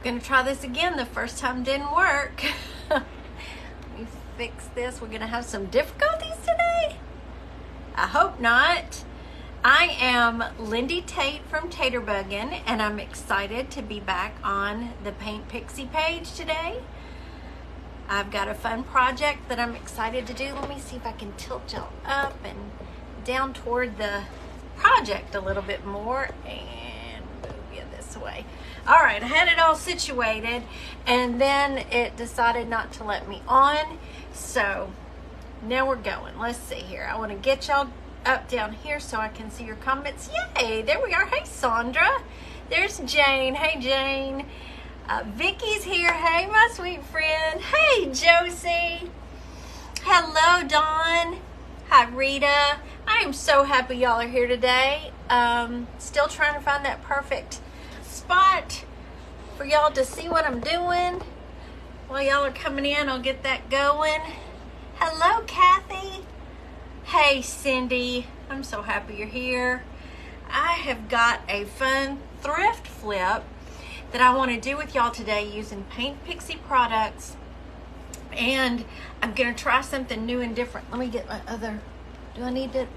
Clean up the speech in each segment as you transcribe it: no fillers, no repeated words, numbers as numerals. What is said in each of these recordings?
Gonna try this again. The first time didn't work. Let me fix this. We're gonna have some difficulties today. I hope not. I am Lindy Tate from Taterbuggin, and I'm excited to be back on the Paint Pixie page today. I've got a fun project that I'm excited to do. Let me see if I can tilt y'all up and down toward the project a little bit more and move you this way. All right, I had it all situated and then it decided not to let me on. So now we're going. Let's see here. I want to get y'all up down here so I can see your comments. Yay, there we are. Hey, Sandra. There's Jane. Hey, Jane. Vicky's here. Hey, my sweet friend. Hey, Josie. Hello, Dawn. Hi, Rita. I am so happy y'all are here today. Still trying to find that perfect spot for y'all to see what I'm doing. While y'all are coming in, I'll get that going. Hello, Kathy. Hey, Cindy. I'm so happy you're here. I have got a fun thrift flip that I want to do with y'all today using Paint Pixie products. And I'm going to try something new and different. Let me get my other... Do I need to...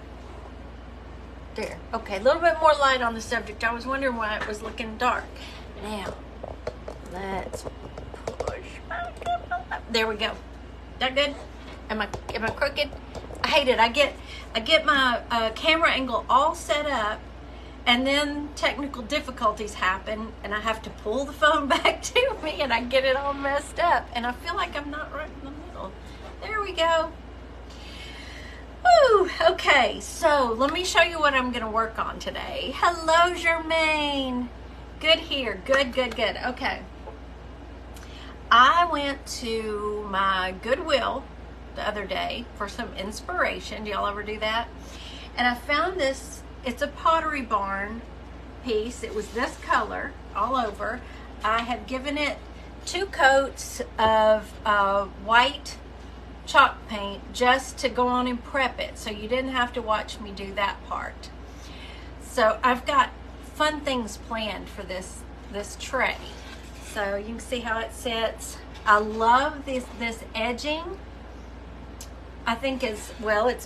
There. Okay, a little bit more light on the subject. I was wondering why it was looking dark. Now, let's push back up. There we go. That good? Am I crooked? I hate it. I get my camera angle all set up, and then technical difficulties happen, and I have to pull the phone back to me, and I get it all messed up, and I feel like I'm not right in the middle. There we go. Woo! Okay, so let me show you what I'm going to work on today. Hello, Germaine. Good here. Good. Okay. I went to my Goodwill the other day for some inspiration. Do y'all ever do that? And I found this. It's a Pottery Barn piece. It was this color all over. I have given it 2 coats of white chalk paint just to go on and prep it, so you didn't have to watch me do that part. So I've got fun things planned for this tray. So you can see how it sits. I love this edging. I think it's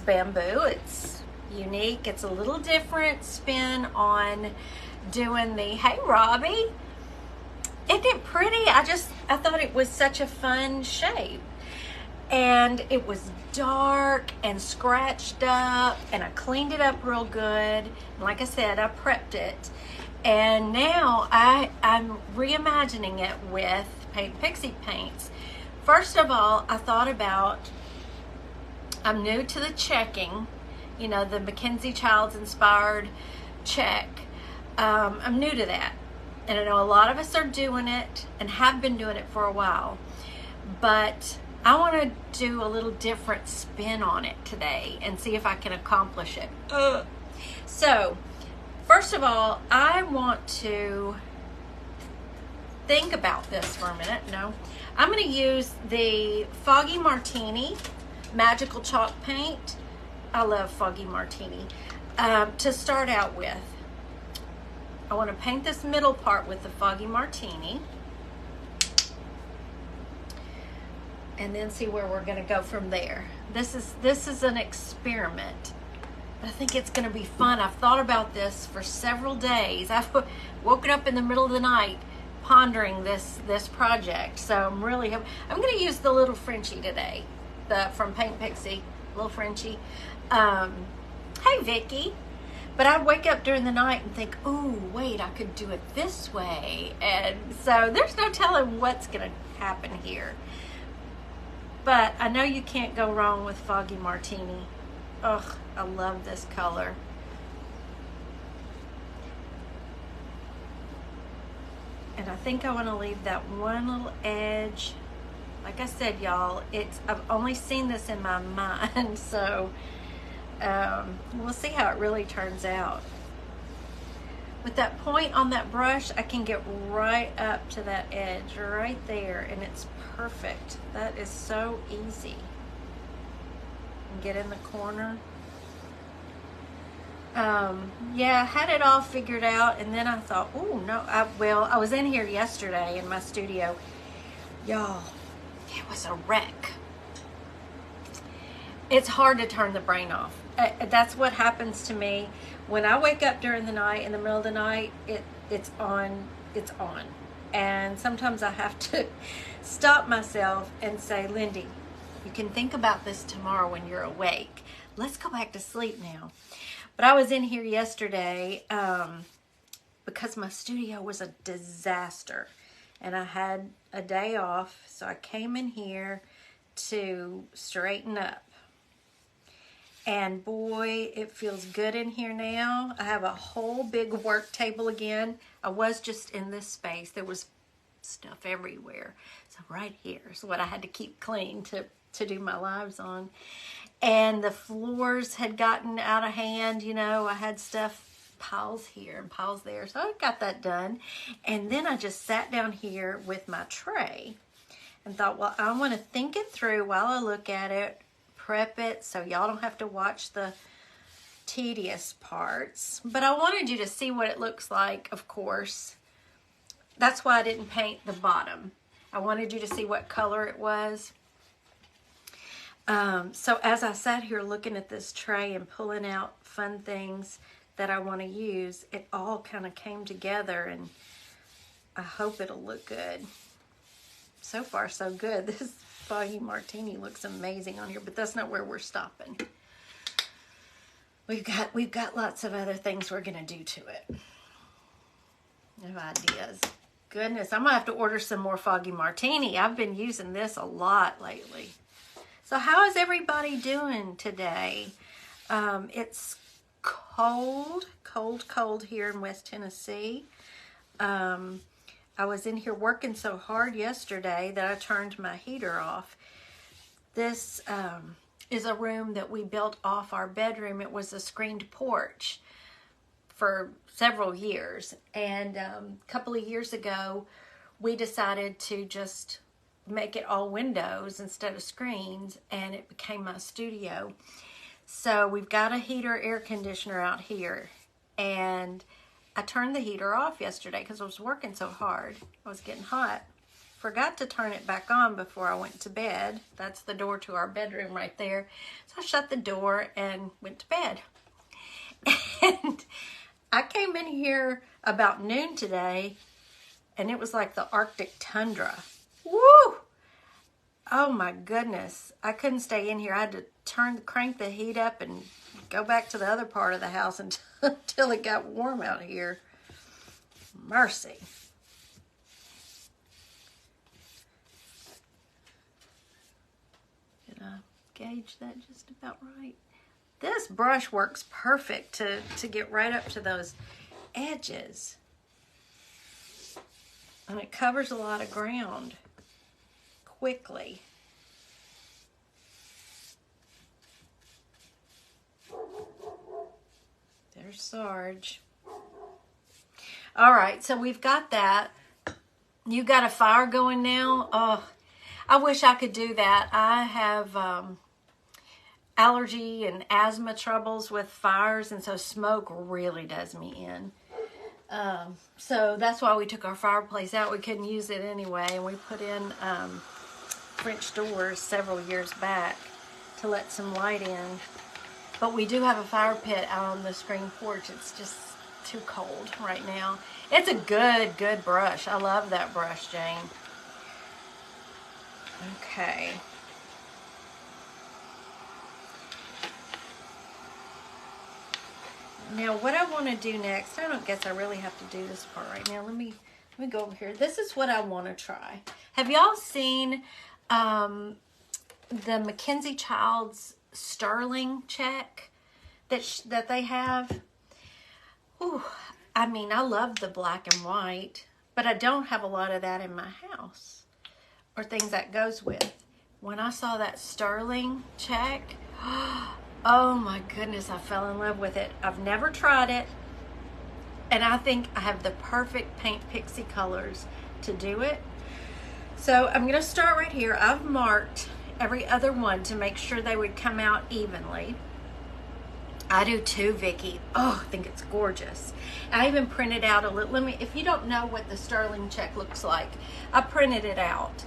bamboo. It's unique. It's a little different spin on doing the, hey Robbie, isn't it pretty? I thought it was such a fun shape. And it was dark and scratched up, and I cleaned it up real good. And like I said, I prepped it. And now I'm reimagining it with Paint Pixie paints. First of all, I thought about, I'm new to the checking, you know, the Mackenzie Childs inspired check. I'm new to that. And I know a lot of us are doing it and have been doing it for a while. But I want to do a little different spin on it today and see if I can accomplish it. So, first of all, I want to think about this for a minute. No, I'm going to use the Foggy Martini Magical Chalk Paint. I love Foggy Martini. To start out with, I want to paint this middle part with the Foggy Martini. And then see where we're going to go from there. This is an experiment. I think it's going to be fun. I've thought about this for several days. I've woken up in the middle of the night pondering this project. So I'm going to use the little Frenchie today, from Paint Pixie, little Frenchie. Hey Vicky. But I'd wake up during the night and think, oh wait, I could do it this way. And so there's no telling what's going to happen here. But I know you can't go wrong with Foggy Martini. Ugh, I love this color. And I think I want to leave that one little edge. Like I said, y'all, I've only seen this in my mind, so we'll see how it really turns out. With that point on that brush, I can get right up to that edge right there, and it's perfect. That is so easy. And get in the corner. Yeah, I had it all figured out, and then I thought, oh no, I was in here yesterday in my studio. Y'all, it was a wreck. It's hard to turn the brain off. That's what happens to me when I wake up during the night. In the middle of the night, it's on. And sometimes I have to stop myself and say, Lindy, you can think about this tomorrow when you're awake. Let's go back to sleep now. But I was in here yesterday because my studio was a disaster, and I had a day off, so I came in here to straighten up. And boy, it feels good in here now. I have a whole big work table again. I was just in this space. There was stuff everywhere. So right here is what I had to keep clean to do my lives on. And the floors had gotten out of hand. You know, I had stuff, piles here and piles there. So I got that done. And then I just sat down here with my tray and thought, well, I want to think it through while I look at it, prep it so y'all don't have to watch the tedious parts. But I wanted you to see what it looks like, of course. That's why I didn't paint the bottom. I wanted you to see what color it was. So as I sat here looking at this tray and pulling out fun things that I want to use, it all kind of came together, and I hope it'll look good. So far, so good. This foggy martini looks amazing on here, but that's not where we're stopping. We've got lots of other things we're gonna do to it. No ideas. Goodness, I'm gonna have to order some more foggy martini. I've been using this a lot lately. So how is everybody doing today? It's cold here in West Tennessee. I was in here working so hard yesterday that I turned my heater off. This is a room that we built off our bedroom. It was a screened porch for several years. And a couple of years ago, we decided to just make it all windows instead of screens, and it became my studio. So we've got a heater, air conditioner out here, and I turned the heater off yesterday because I was working so hard. I was getting hot. Forgot to turn it back on before I went to bed. That's the door to our bedroom right there. So I shut the door and went to bed. And I came in here about noon today, and it was like the Arctic tundra. Woo! Oh my goodness. I couldn't stay in here. I had to crank the heat up and go back to the other part of the house until it got warm out here. Mercy. Did I gauge that just about right? This brush works perfect to get right up to those edges. And it covers a lot of ground quickly. There's Sarge. All right, so we've got that. You got a fire going now? Oh, I wish I could do that. I have allergy and asthma troubles with fires, and so smoke really does me in. So that's why we took our fireplace out. We couldn't use it anyway, and we put in French doors several years back to let some light in. But we do have a fire pit out on the screen porch. It's just too cold right now. It's a good brush. I love that brush, Jane. Okay. Now what I want to do next, I don't guess I really have to do this part right now. Let me go over here. This is what I want to try. Have y'all seen the Mackenzie Childs Sterling check that they have? Ooh, I mean, I love the black and white, but I don't have a lot of that in my house or things that goes with. When I saw that Sterling check, oh my goodness, I fell in love with it. I've never tried it, and I think I have the perfect paint Pixie colors to do it. So I'm going to start right here. I've marked every other one to make sure they would come out evenly. I do too, Vicki. Oh, I think it's gorgeous. I even printed out a little, let me, if you don't know what the sterling check looks like, I printed it out.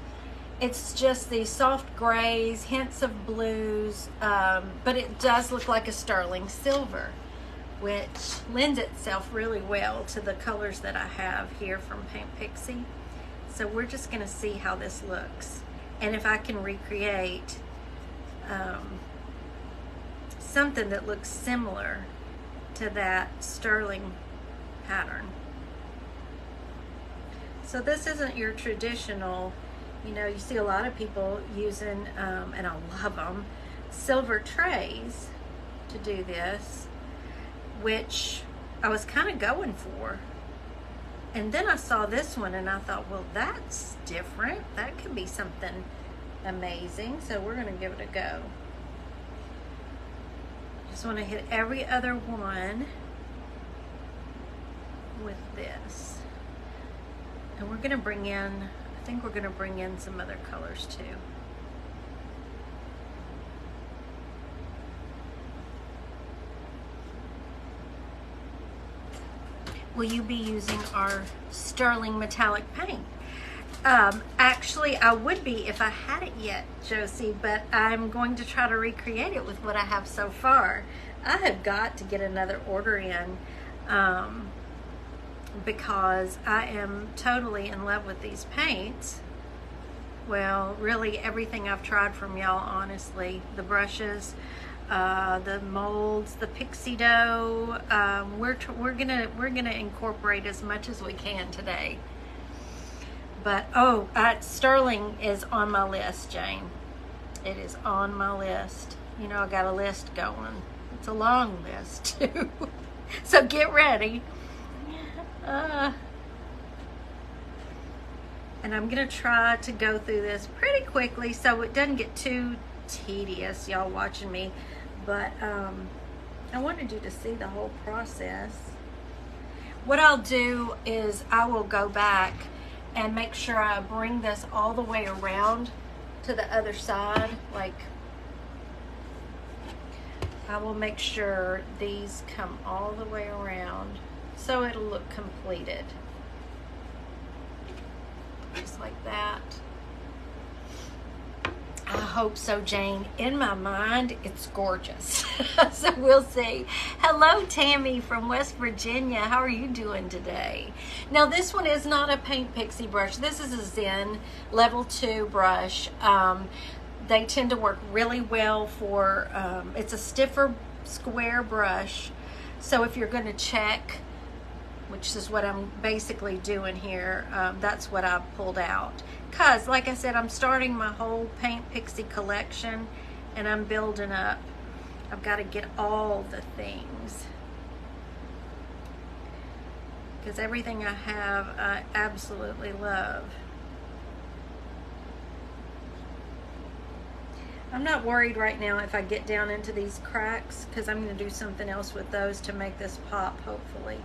It's just these soft grays, hints of blues, but it does look like a sterling silver, which lends itself really well to the colors that I have here from Paint Pixie. So we're just gonna see how this looks. And if I can recreate something that looks similar to that sterling pattern. So this isn't your traditional, you know, you see a lot of people using, and I love them, silver trays to do this, which I was kind of going for. And then I saw this one and I thought, well, that's different. That could be something amazing. So we're going to give it a go. Just want to hit every other one with this. And we're going to bring in, I think we're going to bring in some other colors too. Will you be using our sterling metallic paint? Actually, I would be if I had it yet, Josie, but I'm going to try to recreate it with what I have so far. I have got to get another order in because I am totally in love with these paints. Well, really everything I've tried from y'all, honestly. The brushes, the molds, the Pixie dough. We're gonna incorporate as much as we can today. But oh, sterling is on my list, Jane. It is on my list. You know, I got a list going. It's a long list too. So get ready. And I'm gonna try to go through this pretty quickly so it doesn't get too tedious, y'all watching me. But I wanted you to see the whole process. What I'll do is I will go back and make sure I bring this all the way around to the other side. Like, I will make sure these come all the way around so it'll look completed. Just like that. I hope so, Jane. In my mind, it's gorgeous. So we'll see. Hello, Tammy from West Virginia. How are you doing today? Now, this one is not a Paint Pixie brush. This is a Zen Level 2 brush. They tend to work really well for, it's a stiffer square brush. So if you're going to check, which is what I'm basically doing here, that's what I pulled out. Because, like I said, I'm starting my whole Paint Pixie collection, and I'm building up. I've got to get all the things. Because everything I have, I absolutely love. I'm not worried right now if I get down into these cracks, because I'm going to do something else with those to make this pop, hopefully.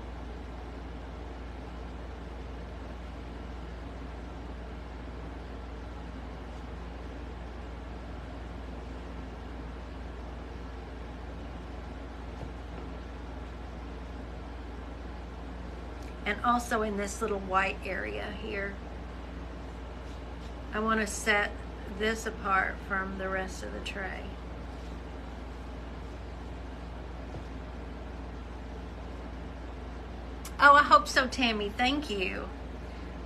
And also in this little white area here, I want to set this apart from the rest of the tray. Oh, I hope so, Tammy. Thank you.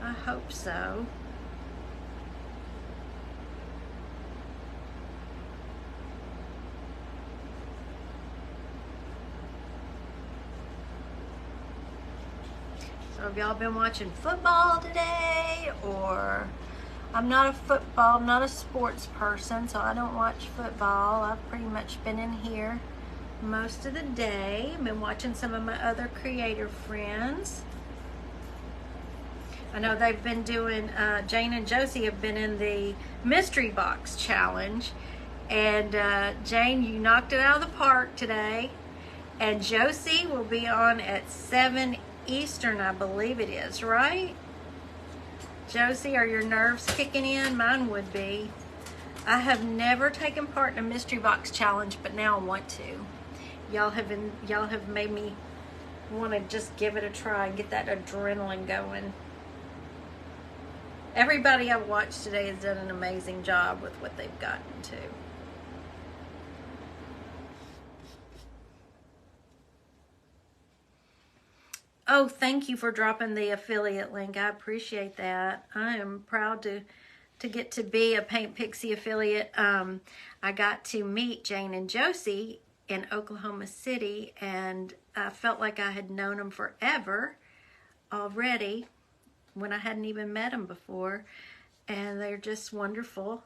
I hope so. So have y'all been watching football today? Or I'm not a sports person, so I don't watch football. I've pretty much been in here most of the day. I've been watching some of my other creator friends. I know they've been doing, Jane and Josie have been in the mystery box challenge. And Jane, you knocked it out of the park today. And Josie will be on at 7 Eastern, I believe it is, right? Josie, are your nerves kicking in? Mine would be. I have never taken part in a mystery box challenge, but now I want to. Y'all have made me want to just give it a try and get that adrenaline going. Everybody I've watched today has done an amazing job with what they've gotten to. Oh, thank you for dropping the affiliate link. I appreciate that. I am proud to get to be a Paint Pixie affiliate. I got to meet Jane and Josie in Oklahoma City, and I felt like I had known them forever already when I hadn't even met them before. And they're just wonderful.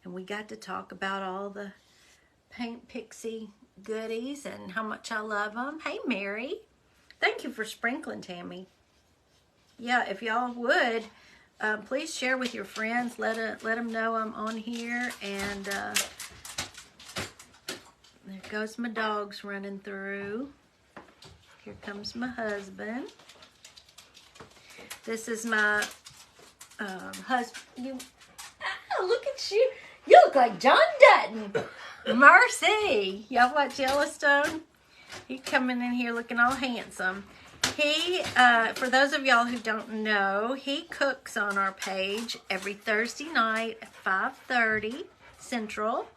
And we got to talk about all the Paint Pixie goodies and how much I love them. Hey, Mary. Thank you for sprinkling, Tammy. Yeah, if y'all would, please share with your friends. Let them know I'm on here. And there goes my dogs running through. Here comes my husband. This is my husband. Look at you. You look like John Dutton. Mercy. Y'all watch Yellowstone? He's coming in here looking all handsome. He, for those of y'all who don't know, he cooks on our page every Thursday night at 5:30 Central.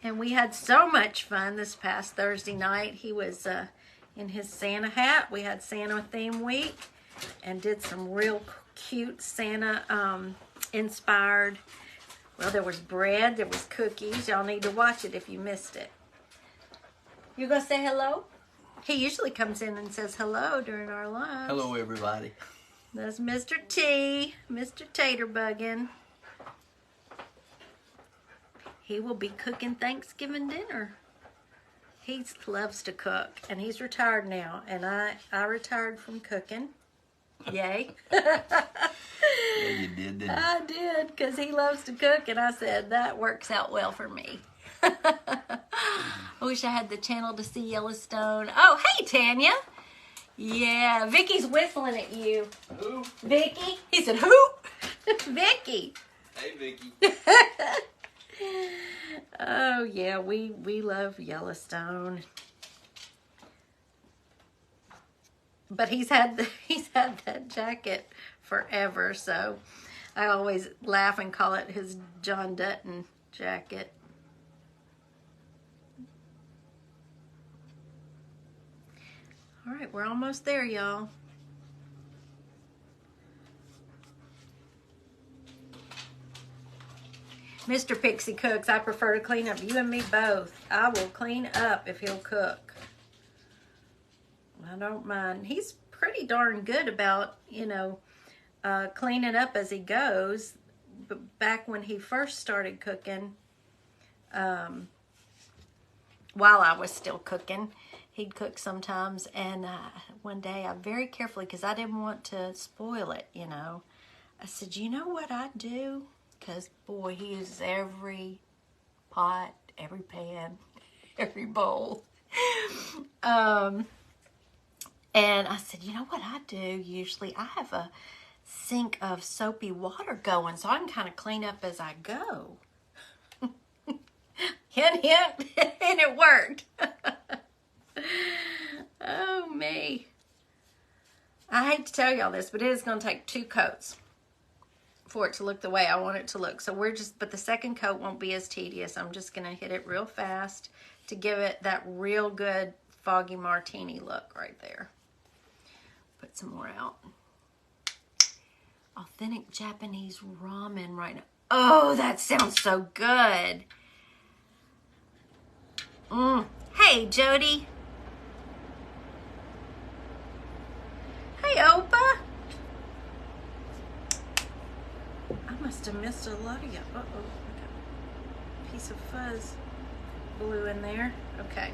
And we had so much fun this past Thursday night. He was in his Santa hat. We had Santa theme week and did some real cute Santa inspired. Well, there was bread, there was cookies. Y'all need to watch it if you missed it. You gonna say hello? He usually comes in and says hello during our lives. Hello, everybody. That's Mr. T, Mr. Taterbuggin. He will be cooking Thanksgiving dinner. He loves to cook, and he's retired now, and I retired from cooking. Yay. Yeah, you did, didn't you? I did, because he loves to cook, and I said, that works out well for me. I wish I had the channel to see Yellowstone. Oh, hey, Tanya. Yeah, Vicky's whistling at you. Who? Vicky? He said, who? Vicky. Hey, Vicky. Oh, yeah, we love Yellowstone. But he's had that jacket forever, so I always laugh and call it his John Dutton jacket. All right, we're almost there, y'all. Mr. Pixie cooks. I prefer to clean up. You and me both. I will clean up if he'll cook. I don't mind. He's pretty darn good about, cleaning up as he goes. But back when he first started cooking, while I was still cooking, he'd cook sometimes. And one day I very carefully, because I didn't want to spoil it, I said, you know what I do? Because, boy, he uses every pot, every pan, every bowl. And I said, you know what I do usually? I have a sink of soapy water going, so I can kind of clean up as I go. Hint, hint, and it worked. Oh, me. I hate to tell y'all this, but it is going to take 2 coats for it to look the way I want it to look. So but the second coat won't be as tedious. I'm just going to hit it real fast to give it that real good foggy martini look right there. Put some more out. Authentic Japanese ramen right now. Oh, that sounds so good. Hey, Jody. Hey, Opa. I must have missed a lot of you. Uh-oh. I got a piece of fuzz blue in there. Okay.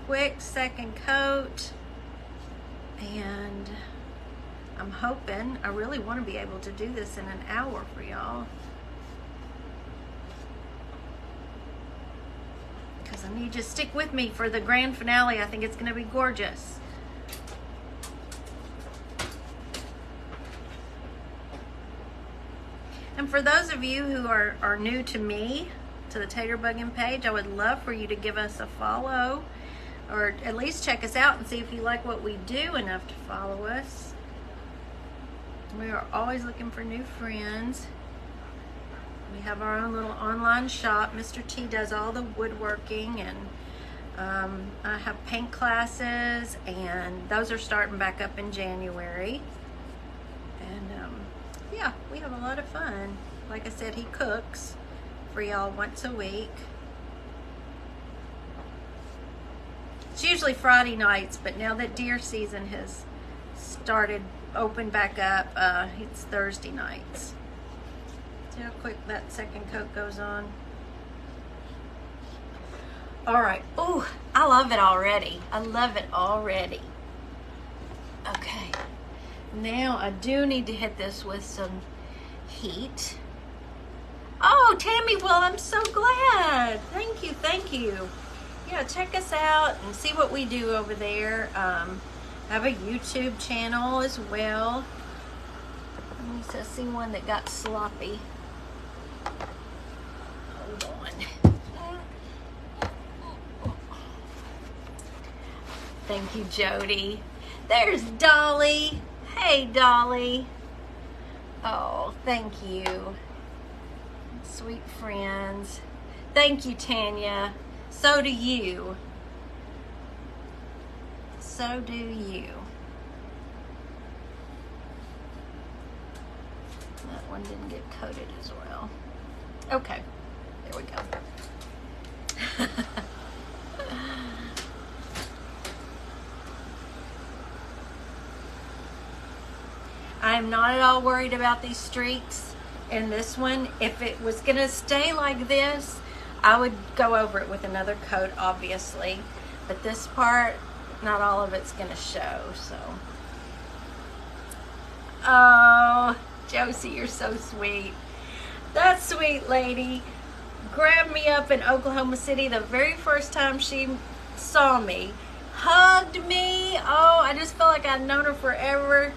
Quick second coat. And I'm hoping, I really want to be able to do this in an hour for y'all. Because I need you to stick with me for the grand finale. I think it's going to be gorgeous. And for those of you who are new to me, to the Tater Buggin' page. I would love for you to give us a follow, or at least check us out and see if you like what we do enough to follow us. We are always looking for new friends. We have our own little online shop. Mr. T does all the woodworking, and I have paint classes, and those are starting back up in January. And yeah, we have a lot of fun. Like I said, he cooks for y'all once a week. It's usually Friday nights, but now that deer season has opened back up, it's Thursday nights. See how quick that second coat goes on? All right. Ooh, I love it already. I love it already. Okay. Now I do need to hit this with some heat. Oh, Tammy, well, I'm so glad. Thank you, thank you. Yeah, check us out and see what we do over there. I have a YouTube channel as well. Let me see one that got sloppy. Hold on. Thank you, Jody. There's Dolly. Hey, Dolly. Oh, thank you. Sweet friends. Thank you, Tanya. So do you. So do you. That one didn't get coated as well. Okay, there we go. I am not at all worried about these streaks in this one. If it was gonna stay like this, I would go over it with another coat, obviously. But this part, not all of it's gonna show, so. Oh, Josie, you're so sweet. That sweet lady grabbed me up in Oklahoma City the very first time she saw me, hugged me. Oh, I just felt like I'd known her forever.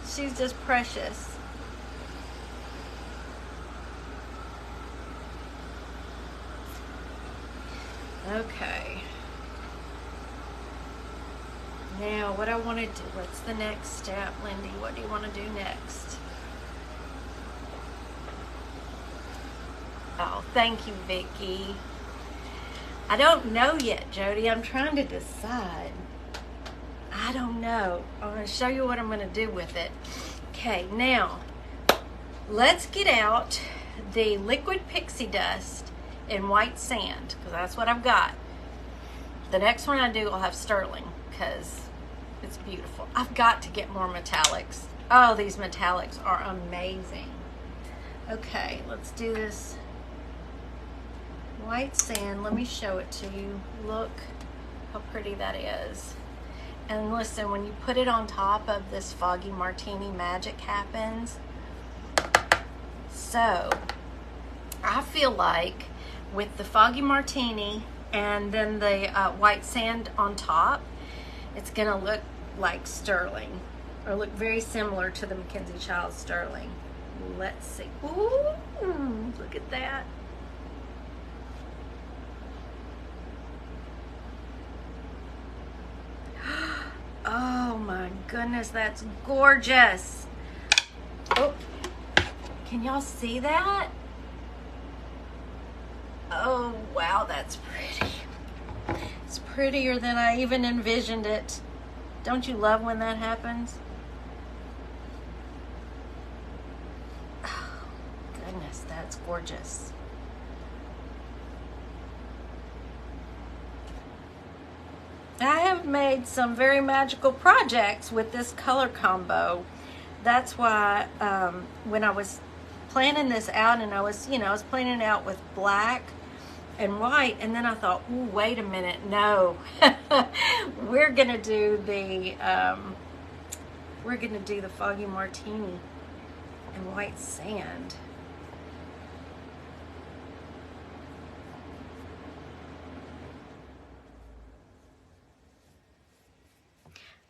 She's just precious. Okay. Now, what I want to do, what's the next step, Lindy? What do you want to do next? Oh, thank you, Vicki. I don't know yet, Jody. I'm trying to decide. I don't know. I'm going to show you what I'm going to do with it. Okay, now, let's get out the liquid pixie dust in white sand, because that's what I've got. The next one I do, I'll have sterling, because it's beautiful. I've got to get more metallics. Oh, these metallics are amazing. Okay, let's do this white sand. Let me show it to you. Look how pretty that is. And listen, when you put it on top of this Foggy Martini, magic happens. So, I feel like with the Foggy Martini and then the white sand on top, it's gonna look like sterling, or look very similar to the Mackenzie Childs sterling. Let's see. Ooh, look at that. Oh my goodness, that's gorgeous. Oh, can y'all see that? Oh wow, that's pretty. It's prettier than I even envisioned it. Don't you love when that happens? Oh goodness, that's gorgeous. I have made some very magical projects with this color combo. That's why when I was planning this out, and I was planning it out with black and white, and then I thought, ooh, wait a minute, no. we're gonna do the Foggy Martini and white sand.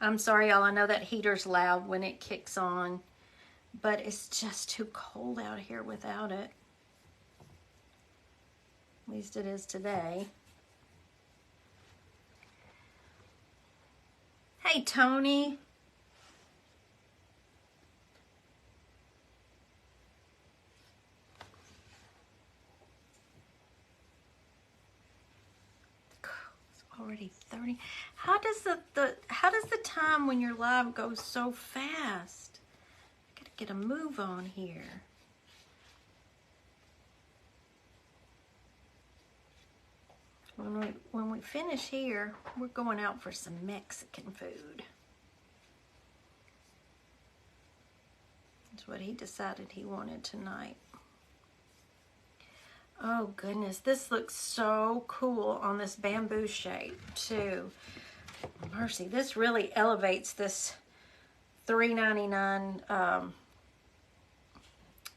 I'm sorry, y'all. I know that heater's loud when it kicks on, but it's just too cold out here without it. At least it is today. Hey, Tony. It's already 30. How does the time when you're live go so fast? I gotta get a move on here. When we finish here, we're going out for some Mexican food. That's what he decided he wanted tonight. Oh goodness, this looks so cool on this bamboo shape too. Mercy, this really elevates this $3.99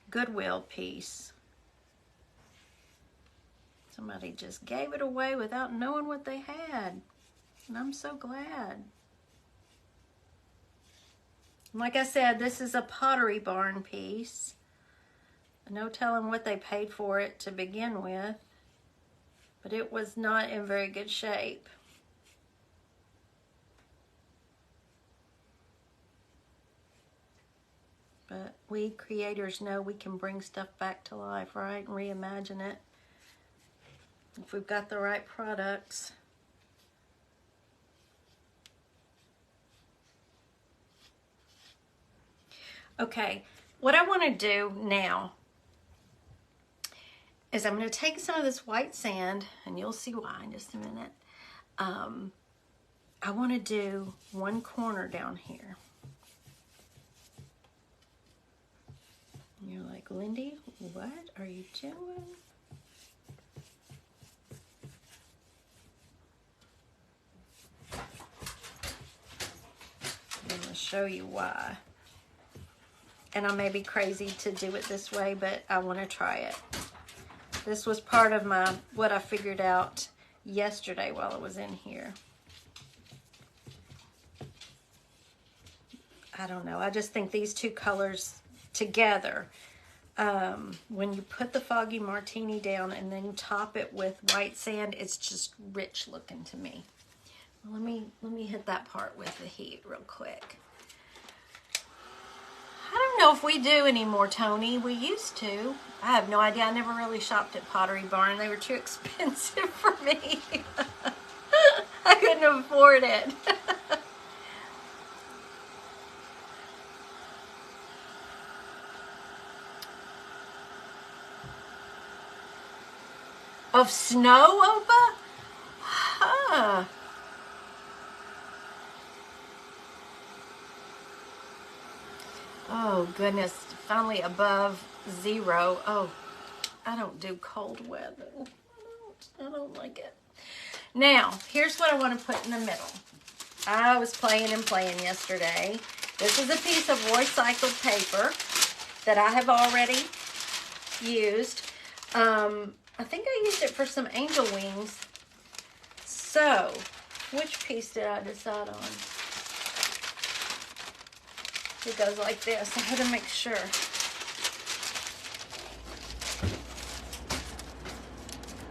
Goodwill piece. Somebody just gave it away without knowing what they had. And I'm so glad. Like I said, this is a Pottery Barn piece. No telling what they paid for it to begin with. But it was not in very good shape. But we creators know we can bring stuff back to life, right? And reimagine it. If we've got the right products. Okay, what I want to do now is I'm going to take some of this white sand, and you'll see why in just a minute. I want to do one corner down here. And you're like, Lindy, what are you doing? I'm going to show you why. And I may be crazy to do it this way, but I want to try it. This was part of what I figured out yesterday while I was in here. I don't know. I just think these two colors together, when you put the Foggy Martini down and then top it with white sand, it's just rich looking to me. Let me hit that part with the heat real quick. I don't know if we do anymore, Tony. We used to. I have no idea. I never really shopped at Pottery Barn. They were too expensive for me. I couldn't afford it. Of snow, Opa? Huh. Oh goodness, finally above 0. Oh, I don't do cold weather. I don't like it. Now, here's what I want to put in the middle. I was playing and playing yesterday. This is a piece of recycled paper that I have already used. I think I used it for some angel wings. So, which piece did I decide on? It goes like this. I had to make sure.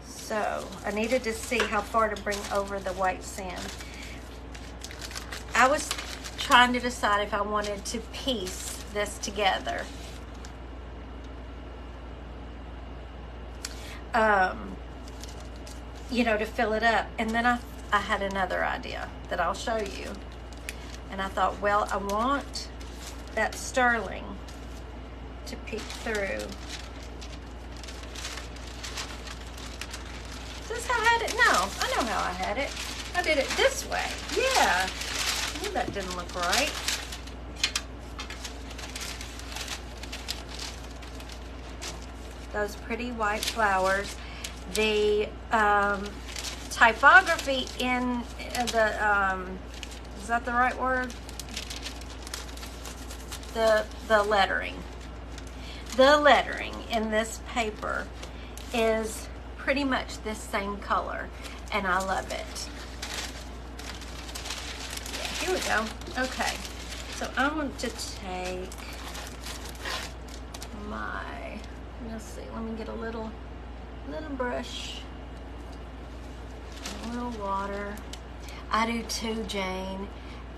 So, I needed to see how far to bring over the white sand. I was trying to decide if I wanted to piece this together. You know, to fill it up. And then I had another idea that I'll show you. And I thought, well, I want that sterling to peek through. Is this how I had it? No, I know how I had it. I did it this way. Yeah. Well, that didn't look right. Those pretty white flowers. The typography in the, is that the right word? The lettering. The lettering in this paper is pretty much this same color, and I love it. Yeah, here we go. Okay, so I want to take my, let's see, let me get a little brush. A little water. I do too, Jane.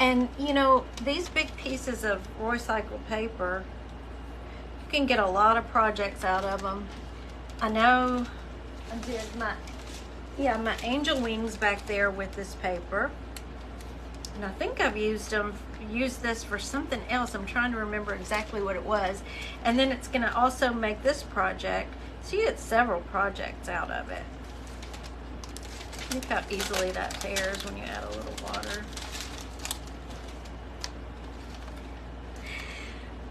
And you know, these big pieces of recycled paper, you can get a lot of projects out of them. I know I did my angel wings back there with this paper. And I think I've used this for something else. I'm trying to remember exactly what it was. And then it's gonna also make this project, so you get several projects out of it. Look how easily that tears when you add a little water.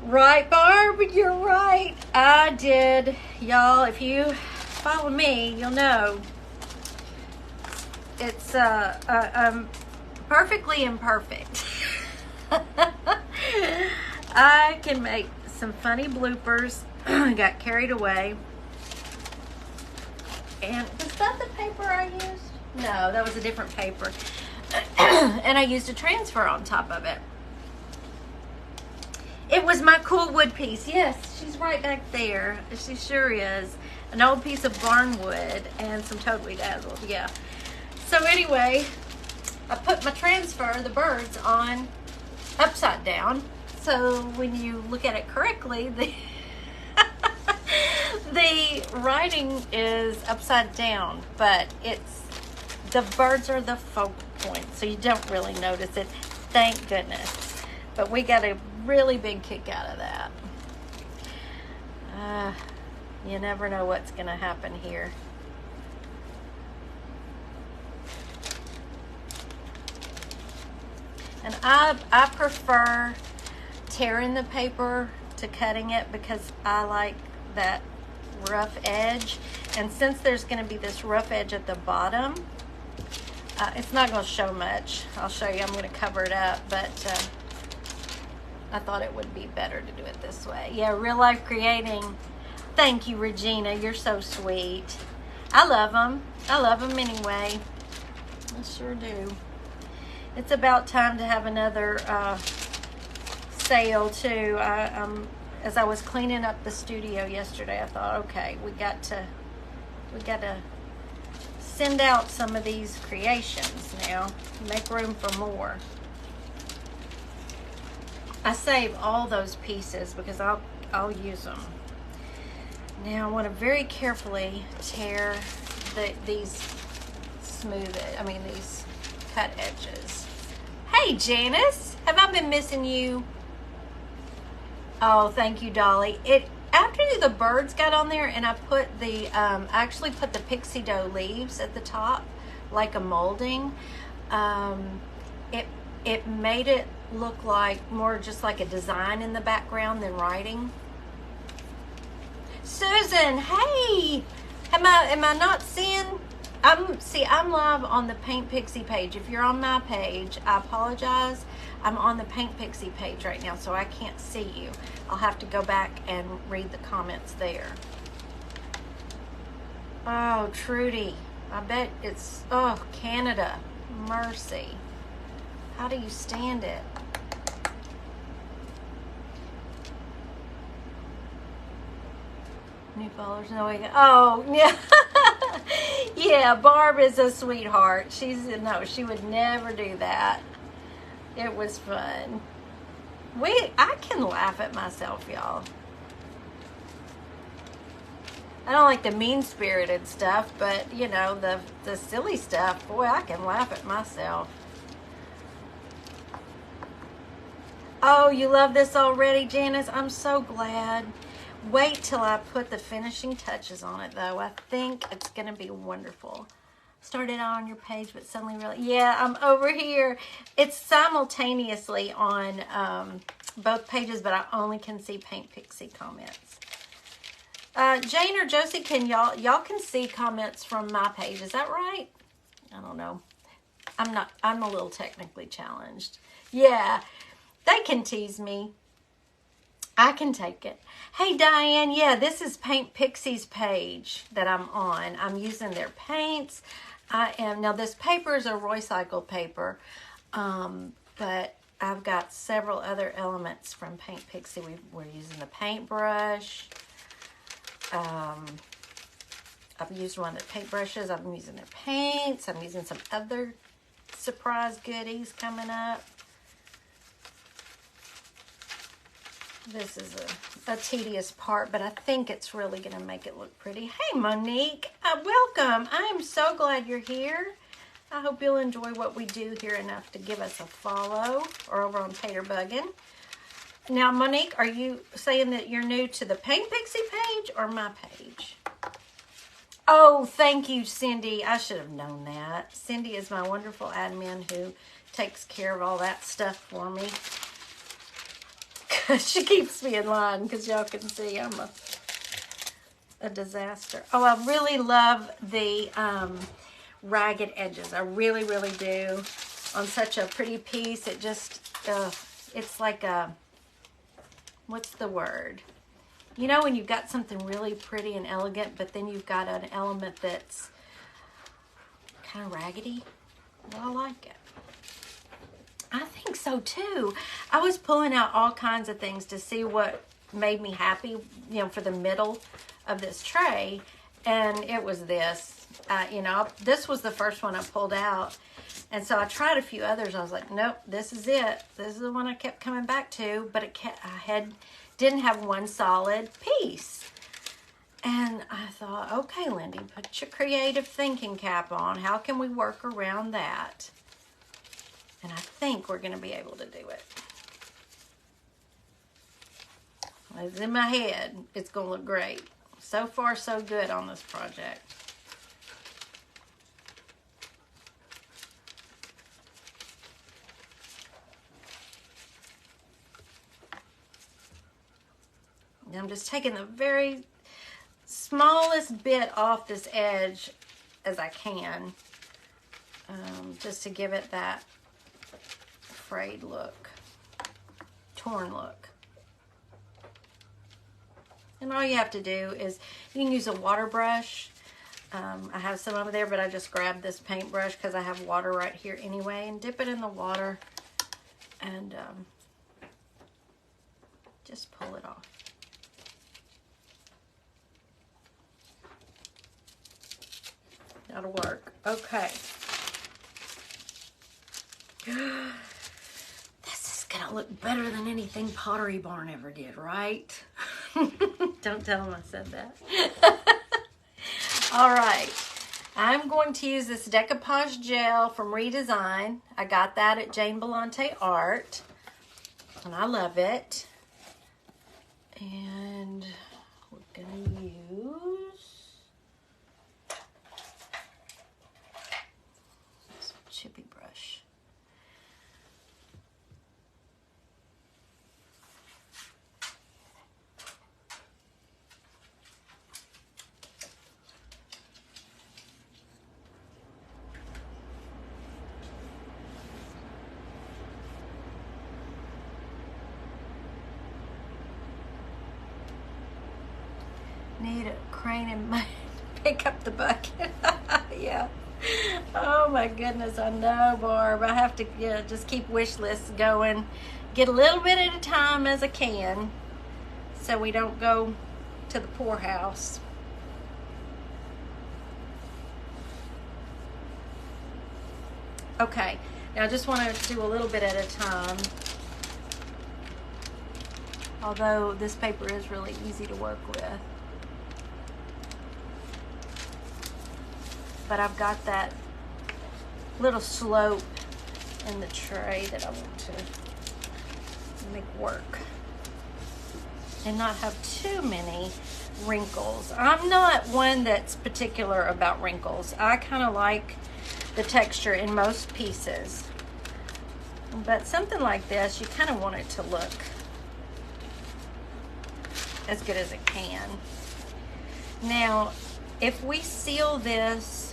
Right, Barb, you're right. I did. Y'all, if you follow me, you'll know. It's perfectly imperfect. I can make some funny bloopers. Got carried away. And was that the paper I used? No, that was a different paper. And I used a transfer on top of it. It was my cool wood piece. Yes, she's right back there. She sure is. An old piece of barn wood and some totally dazzled. Yeah. So anyway, I put my transfer, the birds, on upside down. So when you look at it correctly, the writing is upside down, but the birds are the focal point, so you don't really notice it. Thank goodness. But we got a really big kick out of that. You never know what's going to happen here. And I prefer tearing the paper to cutting it because I like that rough edge. And since there's going to be this rough edge at the bottom, it's not going to show much. I'll show you. I'm going to cover it up, but I thought it would be better to do it this way. Yeah, real life creating. Thank you, Regina. You're so sweet. I love them. I love them anyway. I sure do. It's about time to have another sale too. As I was cleaning up the studio yesterday, I thought, okay, we got to send out some of these creations now. Make room for more. I save all those pieces because I'll use them. Now I want to very carefully tear these these cut edges. Hey Janice, have I been missing you? Oh, thank you, Dolly. After the birds got on there, and I put I actually put the pixie dough leaves at the top, like a molding. It made it look like more just like a design in the background than writing. Susan, hey, am I not seeing? I'm live on the Paint Pixie page. If you're on my page, I apologize. I'm on the Paint Pixie page right now, so I can't see you. I'll have to go back and read the comments there. Oh, Trudy, I bet it's, oh, Canada, mercy. How do you stand it? New followers, no way. Oh, yeah. Yeah, Barb is a sweetheart. She would never do that. It was fun. I can laugh at myself, y'all. I don't like the mean-spirited stuff, but, you know, the silly stuff, boy, I can laugh at myself. Oh, you love this already, Janice? I'm so glad. Wait till I put the finishing touches on it, though. I think it's going to be wonderful. Started out on your page, but suddenly really... Yeah, I'm over here. It's simultaneously on both pages, but I only can see Paint Pixie comments. Jane or Josie, y'all can see comments from my page. Is that right? I don't know. I'm a little technically challenged. Yeah, they can tease me. I can take it. Hey, Diane. Yeah, this is Paint Pixie's page that I'm on. I'm using their paints. Now this paper is a recycled paper, but I've got several other elements from Paint Pixie. We're using the paintbrush. I've used one of their paintbrushes. I'm using their paints. I'm using some other surprise goodies coming up. This is a tedious part, but I think it's really going to make it look pretty. Hey, Monique. Welcome. I am so glad you're here. I hope you'll enjoy what we do here enough to give us a follow or over on Tater Buggin'. Now, Monique, are you saying that you're new to the Paint Pixie page or my page? Oh, thank you, Cindy. I should have known that. Cindy is my wonderful admin who takes care of all that stuff for me. She keeps me in line because y'all can see I'm a disaster. Oh, I really love the ragged edges. I really, really do. On such a pretty piece, it just, it's like a, what's the word? You know when you've got something really pretty and elegant, but then you've got an element that's kind of raggedy? Well, I like it. I think so too. I was pulling out all kinds of things to see what made me happy, you know, for the middle of this tray. And it was this. You know, this was the first one I pulled out. And so I tried a few others. I was like, nope, this is it. This is the one I kept coming back to. But didn't have one solid piece. And I thought, okay, Lindy, put your creative thinking cap on. How can we work around that? And I think we're going to be able to do it. It's in my head. It's going to look great. So far, so good on this project. And I'm just taking the very smallest bit off this edge as I can. Just to give it that frayed look, torn look. And all you have to do is, you can use a water brush. I have some over there, but I just grabbed this paintbrush because I have water right here anyway, and dip it in the water and just pull it off. That'll work. Okay. This is gonna look better than anything Pottery Barn ever did, right? Don't tell them I said that. All right. I'm going to use this decoupage gel from Redesign. I got that at Jane Belante Art, and I love it. And we're gonna use this chippy brush. Need a crane and pick up the bucket. Yeah. Oh my goodness, I know, Barb. I have to just keep wish lists going. Get a little bit at a time as I can so we don't go to the poorhouse. Okay, now I just want to do a little bit at a time. Although this paper is really easy to work with. But I've got that little slope in the tray that I want to make work and not have too many wrinkles. I'm not one that's particular about wrinkles. I kind of like the texture in most pieces. But something like this, you kind of want it to look as good as it can. Now, if we seal this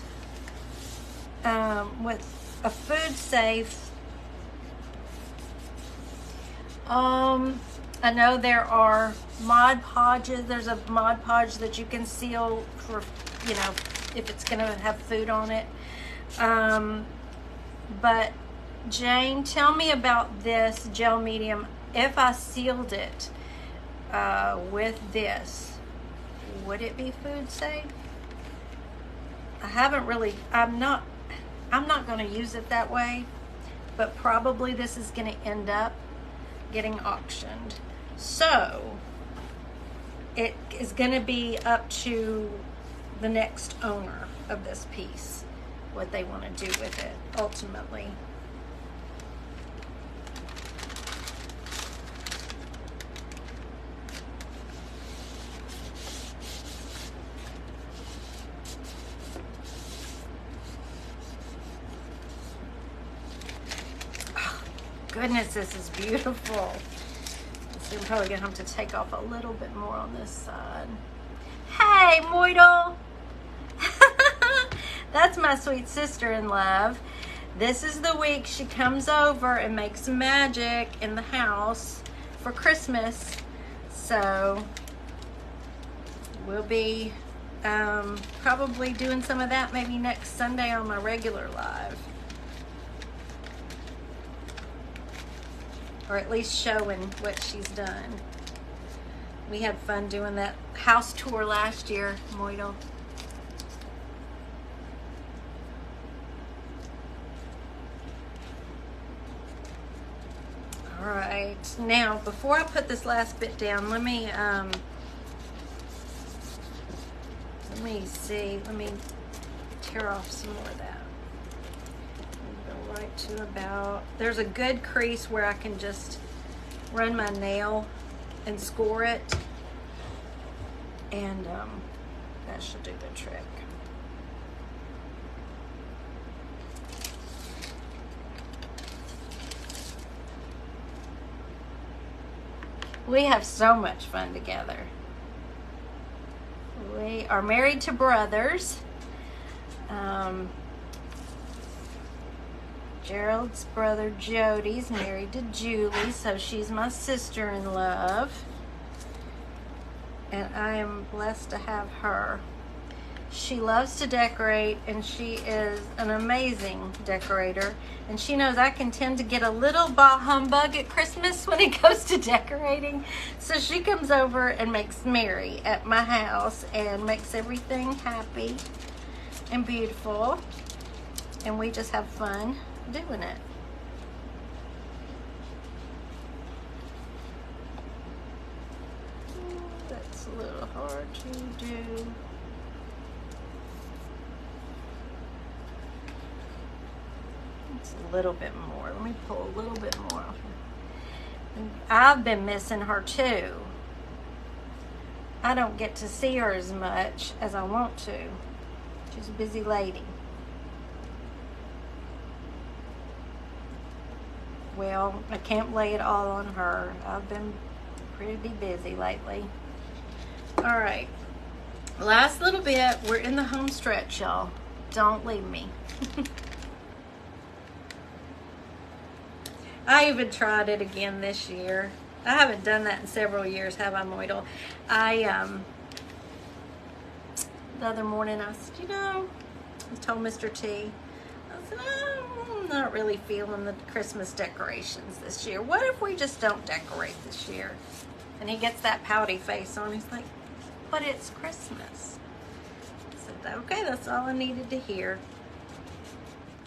with a food safe, I know there are Mod Podges. There's a Mod Podge that you can seal for, you know, if it's gonna have food on it. But Jane, tell me about this gel medium. If I sealed it with this, would it be food safe? I haven't really, I'm not going to use it that way, but probably this is going to end up getting auctioned. So it is going to be up to the next owner of this piece, what they want to do with it ultimately. Goodness, this is beautiful. So I'm probably gonna have to take off a little bit more on this side. Hey, Moidle! That's my sweet sister-in-love. This is the week she comes over and makes magic in the house for Christmas. So we'll be probably doing some of that maybe next Sunday on my regular live. Or at least showing what she's done. We had fun doing that house tour last year, Moidle. All right, now before I put this last bit down, let me see. Let me tear off some more of that. Right to about, there's a good crease where I can just run my nail and score it, and that should do the trick. We have so much fun together. We are married to brothers. Gerald's brother Jody's married to Julie, so she's my sister-in-love, and I am blessed to have her. She loves to decorate, and she is an amazing decorator, and she knows I can tend to get a little bah humbug at Christmas when it goes to decorating, so she comes over and makes merry at my house and makes everything happy and beautiful, and we just have fun doing it. That's a little hard to do. It's a little bit more. Let me pull a little bit more off. I've been missing her too. I don't get to see her as much as I want to. She's a busy lady. Well, I can't lay it all on her. I've been pretty busy lately. All right, last little bit. We're in the home stretch, y'all. Don't leave me. I even tried it again this year. I haven't done that in several years, have I, Moidle? The other morning I said, I told Mr. T, I said, I'm not really feeling the Christmas decorations this year. What if we just don't decorate this year? And he gets that pouty face on. He's like, but it's Christmas. I said, okay, that's all I needed to hear.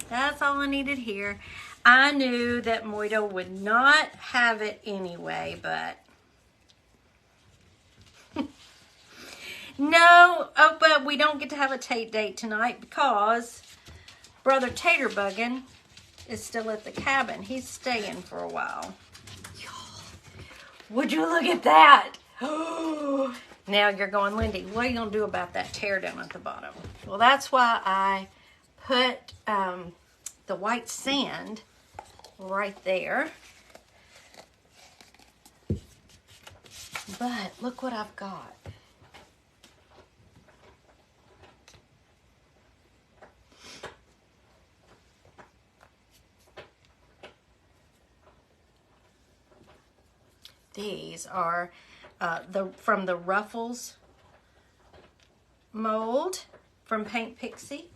That's all I needed to hear. I knew that Moidle would not have it anyway, but no, but we don't get to have a Tate date tonight because Brother Taterbuggin is still at the cabin. He's staying for a while. Would you look at that? Now you're going, Lindy, what are you going to do about that tear down at the bottom? Well, that's why I put the white sand right there. But look what I've got. These are from the Ruffles mold from Paint Pixie.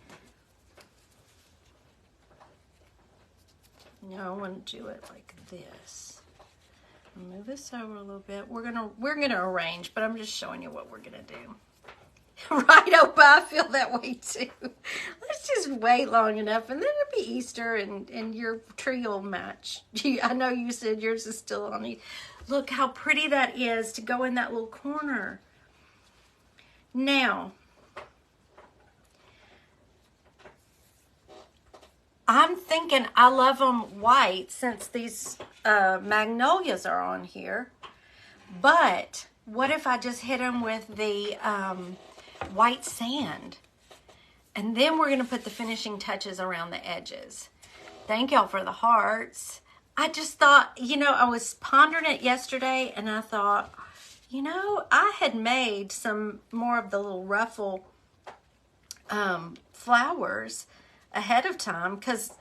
Now I want to do it like this. Move this over a little bit. We're gonna arrange, but I'm just showing you what we're gonna do. Right, Opa, I feel that way too. Let's just wait long enough and then it'll be Easter and your tree will match. I know you said yours is still on it. Look how pretty that is to go in that little corner. Now, I'm thinking I love them white since these magnolias are on here. But what if I just hit them with the white sand? And then we're going to put the finishing touches around the edges. Thank y'all for the hearts. I just thought, you know, I was pondering it yesterday and I thought, you know, I had made some more of the little ruffle flowers ahead of time because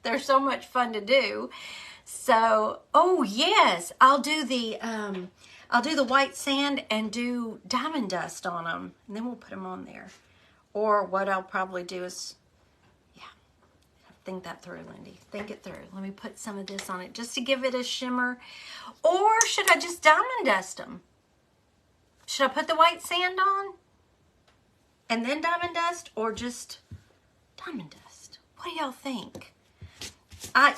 they're so much fun to do. So, oh yes, I'll do the white sand and do diamond dust on them, and then we'll put them on there. Or what I'll probably do is, yeah, think that through, Lindy. Think it through. Let me put some of this on it just to give it a shimmer. Or should I just diamond dust them? Should I put the white sand on and then diamond dust, or just diamond dust? What do y'all think?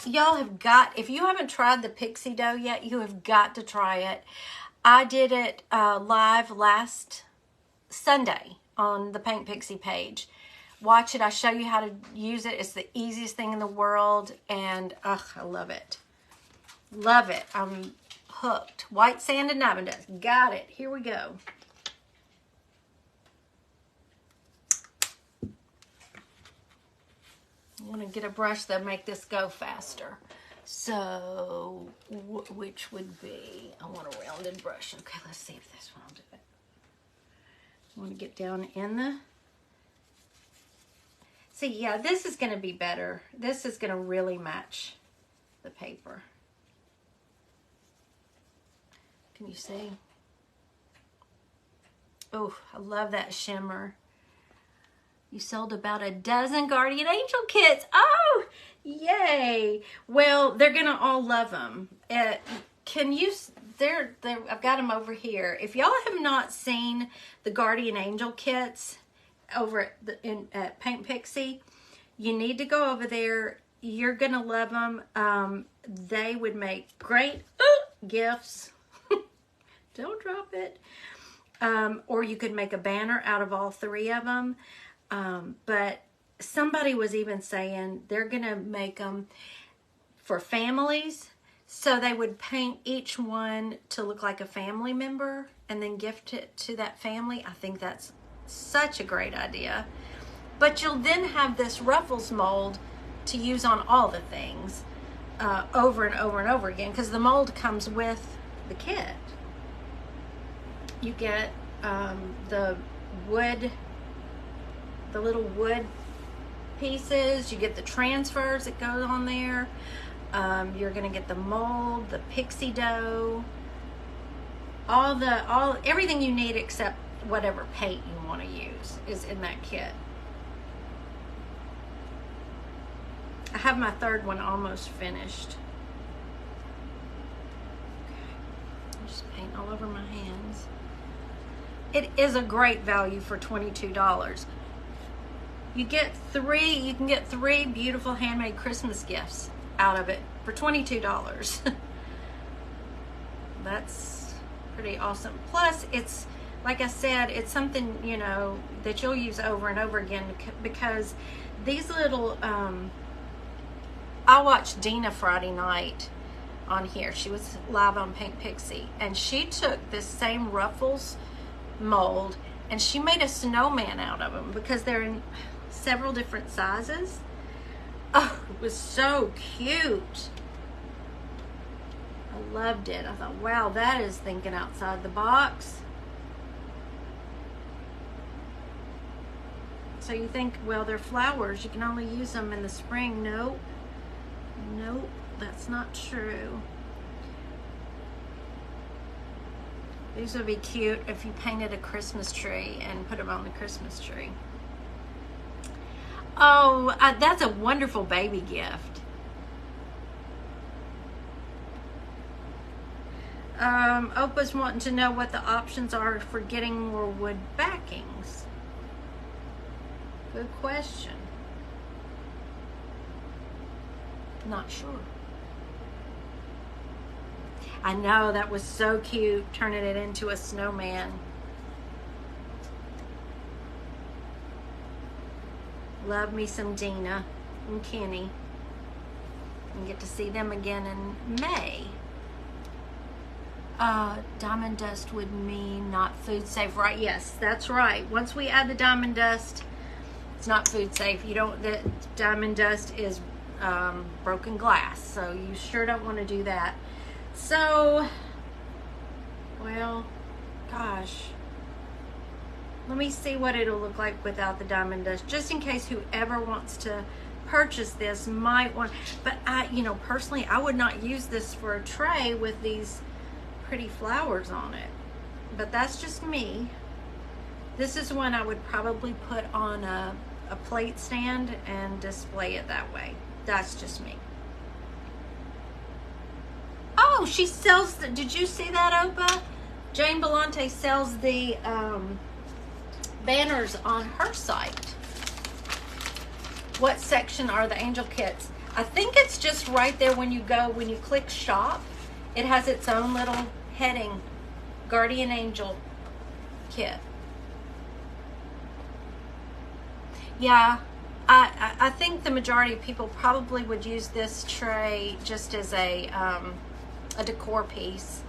Y'all have got, if you haven't tried the Pixie dough yet, you have got to try it. I did it live last Sunday on the Paint Pixie page. Watch it. I show you how to use it. It's the easiest thing in the world, and I love it. Love it. I'm hooked. White sand and diamond dust. Got it. Here we go. I want to get a brush that'll make this go faster. So, which would be, I want a rounded brush. Okay, let's see if this one will do it. I want to get down in the, see, yeah, this is going to be better. This is going to really match the paper. Can you see? Oh, I love that shimmer. You sold about a dozen Guardian Angel kits. Oh, yay. Well, they're going to all love them. Can you, I've got them over here. If y'all have not seen the Guardian Angel kits over at Paint Pixie, you need to go over there. You're going to love them. They would make great gifts. Don't drop it. Or you could make a banner out of all three of them. But somebody was even saying they're going to make them for families. So they would paint each one to look like a family member and then gift it to that family. I think that's such a great idea. But you'll then have this ruffles mold to use on all the things over and over and over again, because the mold comes with the kit. You get the wood, the little wood pieces. You get the transfers that go on there. You're gonna get the mold, the pixie dough, everything you need except whatever paint you want to use is in that kit. I have my third one almost finished. Okay. I'm just painting all over my hands. It is a great value for $22. You get you can get three beautiful handmade Christmas gifts out of it for $22. That's pretty awesome. Plus, it's, like I said, it's something, you know, that you'll use over and over again, because these little, I watched Dina Friday night on here. She was live on Paint Pixie, and she took this same Ruffles mold and she made a snowman out of them because they're in several different sizes. Oh, it was so cute. I loved it. I thought, wow, that is thinking outside the box. So you think, well, they're flowers, you can only use them in the spring. Nope. Nope, that's not true. These would be cute if you painted a Christmas tree and put them on the Christmas tree. Oh, that's a wonderful baby gift. Opa's wanting to know what the options are for getting more wood backings. Good question. Not sure. I know, that was so cute, turning it into a snowman. Love me some Dina and Kenny. And get to see them again in May. Diamond dust would mean not food safe, right? Yes, that's right. Once we add the diamond dust, it's not food safe. You don't. The diamond dust is broken glass, so you sure don't want to do that. So, well, gosh, let me see what it'll look like without the diamond dust, just in case whoever wants to purchase this might want. But I, personally, I would not use this for a tray with these pretty flowers on it. But that's just me. This is one I would probably put on a plate stand and display it that way. That's just me. Oh, she sells the, did you see that, Opa? Jane Belante sells the banners on her site. What section are the angel kits? I think it's just right there when you click shop. It has its own little heading, Guardian Angel kit. Yeah, I think the majority of people probably would use this tray just as a decor piece.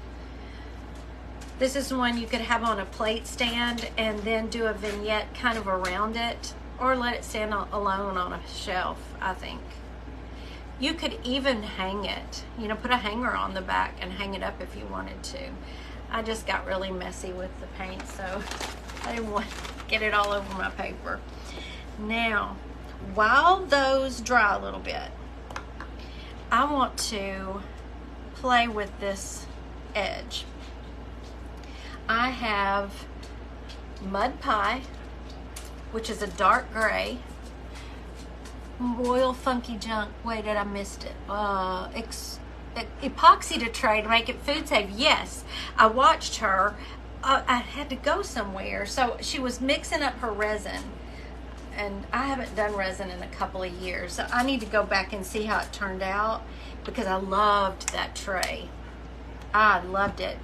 This is one you could have on a plate stand and then do a vignette kind of around it, or let it stand alone on a shelf, I think. You could even hang it, put a hanger on the back and hang it up if you wanted to. I just got really messy with the paint, so I didn't want to get it all over my paper. Now, while those dry a little bit, I want to play with this edge. I have Mud Pie, which is a dark gray. Royal Funky Junk. Wait, I missed it. Epoxy to tray to make it food safe. Yes, I watched her. I had to go somewhere, so she was mixing up her resin. And I haven't done resin in a couple of years, so I need to go back and see how it turned out, because I loved that tray. I loved it.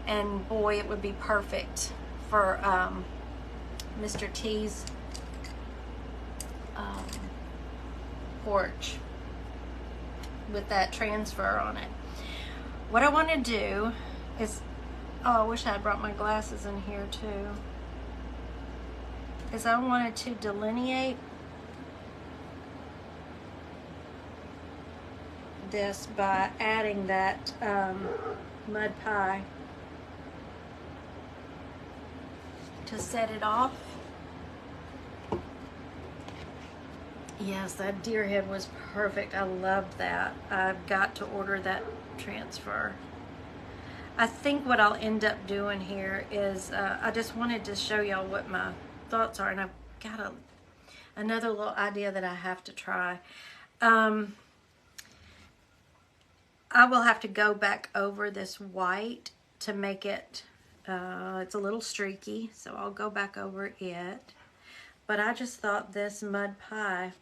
And boy, it would be perfect for Mr. T's porch with that transfer on it. What I want to do is, I wish I had brought my glasses in here too, is I wanted to delineate this by adding that Mud Pie to set it off. Yes, that deer head was perfect. I loved that. I've got to order that transfer. I think what I'll end up doing here is I just wanted to show y'all what my thoughts are, and I've got another little idea that I have to try. I will have to go back over this white to make it, it's a little streaky, so I'll go back over it. But I just thought this Mud Pie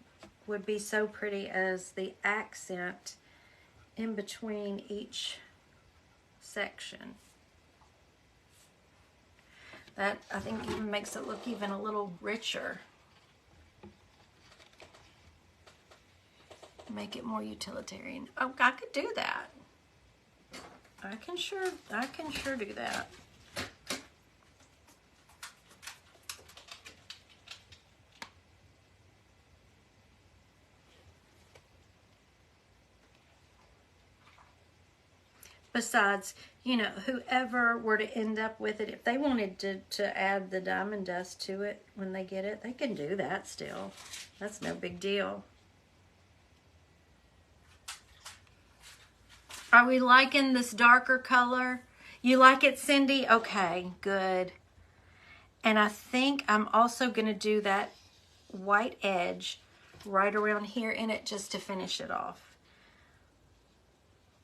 would be so pretty as the accent in between each section. That, I think, even makes it look even a little richer. Make it more utilitarian. Oh, I could do that. I can sure do that. Besides, whoever were to end up with it, if they wanted to add the diamond dust to it when they get it, they can do that still. That's no big deal. Are we liking this darker color? You like it, Cindy? Okay, good. And I think I'm also going to do that white edge right around here in it just to finish it off.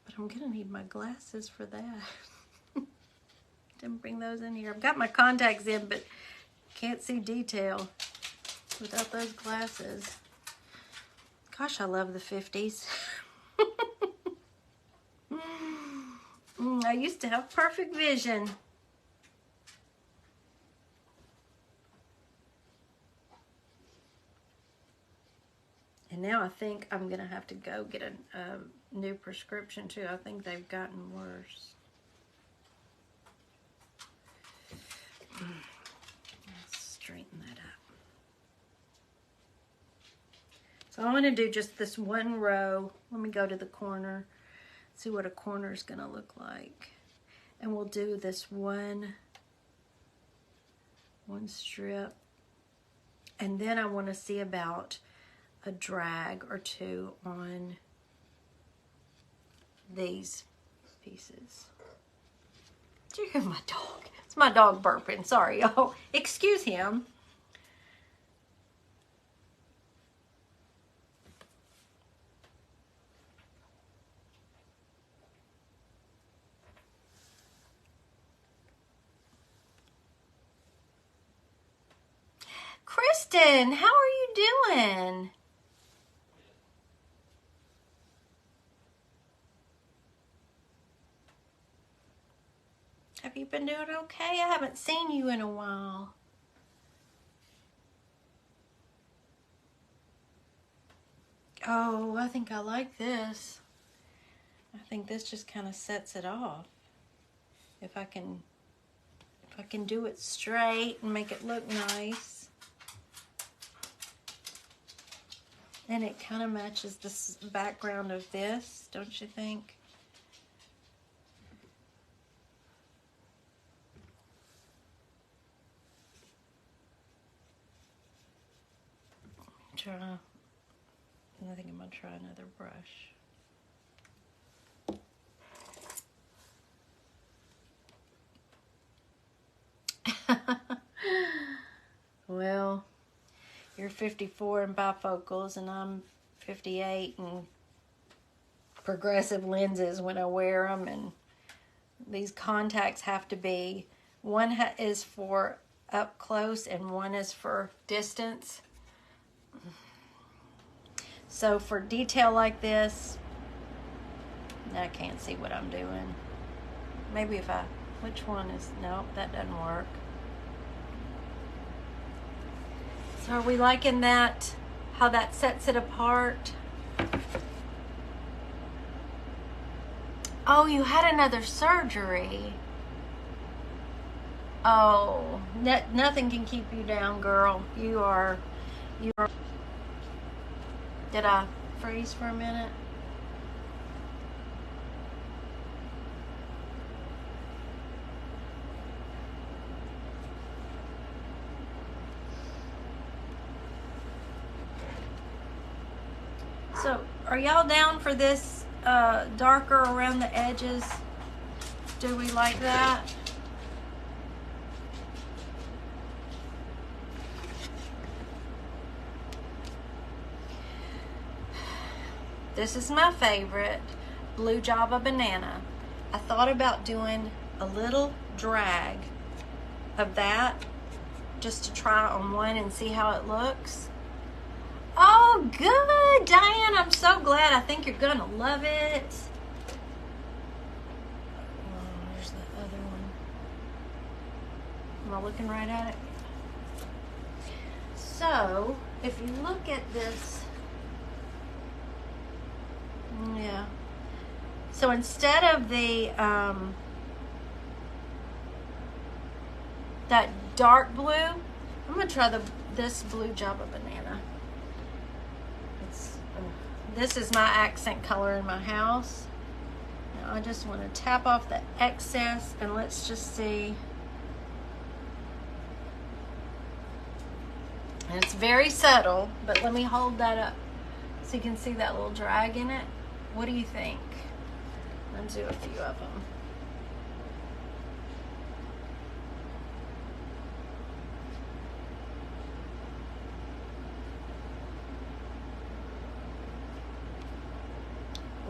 But I'm going to need my glasses for that. Didn't bring those in here. I've got my contacts in, but can't see detail. without those glasses. Gosh, I love the 50s. I used to have perfect vision. And now I think I'm going to have to go get a new prescription too. I think they've gotten worse. Let's straighten that up. So I'm going to do just this one row. Let me go to the corner, see what a corner is going to look like. And we'll do this one strip. And then I want to see about a drag or two on these pieces. Did you hear my dog? It's my dog burping. Sorry, y'all. Excuse him. Kristen, how are you doing? Have you been doing okay? I haven't seen you in a while. Oh, I think I like this. I think this just kind of sets it off. If I can do it straight and make it look nice. And it kind of matches this background of this, don't you think? I think I'm going to try another brush. Well, you're 54 in bifocals and I'm 58 in progressive lenses when I wear them, and these contacts have to be, one is for up close and one is for distance. So for detail like this, I can't see what I'm doing. Maybe if which one is, no, that doesn't work. So are we liking that, how that sets it apart? Oh, you had another surgery. Oh, nothing can keep you down, girl. You are. Did I freeze for a minute? So, are y'all down for this darker around the edges? Do we like that? This is my favorite, Blue Java Banana. I thought about doing a little drag of that just to try on one and see how it looks. Oh, good, Diane. I'm so glad. I think you're going to love it. Oh, there's the other one. Am I looking right at it? So, if you look at this, yeah. So instead of the that dark blue, I'm gonna try this Blue Java Banana. This is my accent color in my house. Now I just want to tap off the excess and let's just see. And it's very subtle, but let me hold that up so you can see that little drag in it. What do you think? Let's do a few of them.